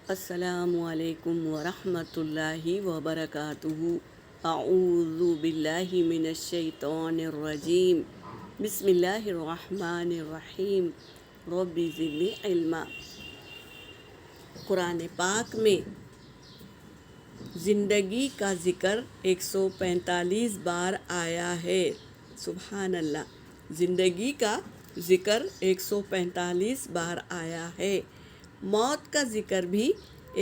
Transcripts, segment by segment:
السلام علیکم ورحمۃ اللہ وبرکاتہ۔ اعوذ باللہ من الشیطان الرجیم، بسم اللہ الرحمن الرحیم، رب زدنی علما۔ قرآن پاک میں زندگی کا ذکر 145 بار آیا ہے۔ سبحان اللہ، زندگی کا ذکر 145 بار آیا ہے۔ موت کا ذکر بھی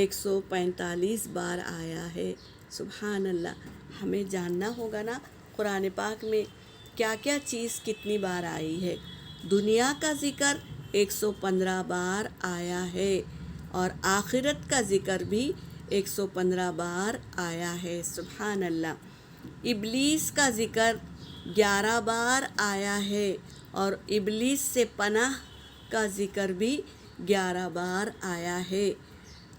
145 بار آیا ہے۔ سبحان اللہ، ہمیں جاننا ہوگا نا قرآن پاک میں کیا کیا چیز کتنی بار آئی ہے۔ دنیا کا ذکر 115 بار آیا ہے اور آخرت کا ذکر بھی 115 بار آیا ہے۔ سبحان اللہ، ابلیس کا ذکر 11 بار آیا ہے اور ابلیس سے پناہ کا ذکر بھی 11 بار آیا ہے۔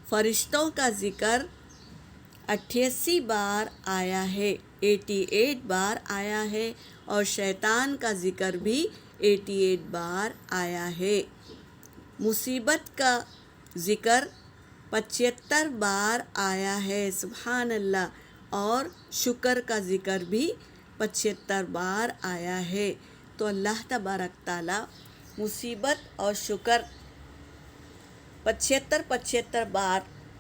فرشتوں کا ذکر 88 بار آیا ہے، 88 بار آیا ہے اور شیطان کا ذکر بھی 88 بار آیا ہے۔ مصیبت کا ذکر 75 بار آیا ہے۔ سبحان اللہ، اور شکر کا ذکر بھی 75 بار آیا ہے۔ تو اللہ تبارک تعالیٰ مصیبت اور شکر 75 بار،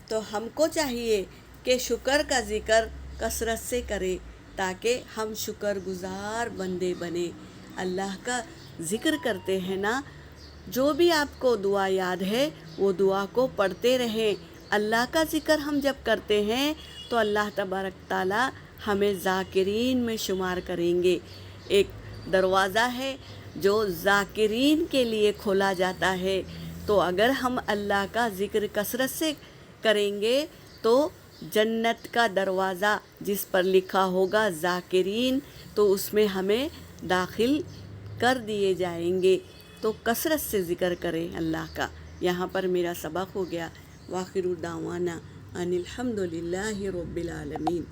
تو ہم کو چاہیے کہ شکر کا ذکر کثرت سے کرے تاکہ ہم شکر گزار بندے بنے۔ اللہ کا ذکر کرتے ہیں نا، جو بھی آپ کو دعا یاد ہے وہ دعا کو پڑھتے رہیں۔ اللہ کا ذکر ہم جب کرتے ہیں تو اللہ تبارک تعالیٰ ہمیں ذاکرین میں شمار کریں گے۔ ایک دروازہ ہے جو ذاکرین کے لیے کھولا جاتا ہے، تو اگر ہم اللہ کا ذکر کثرت سے کریں گے تو جنت کا دروازہ جس پر لکھا ہوگا ذاکرین، تو اس میں ہمیں داخل کر دیے جائیں گے۔ تو کثرت سے ذکر کریں اللہ کا۔ یہاں پر میرا سبق ہو گیا۔ وآخر دعوانا ان الحمد للہ رب العالمین۔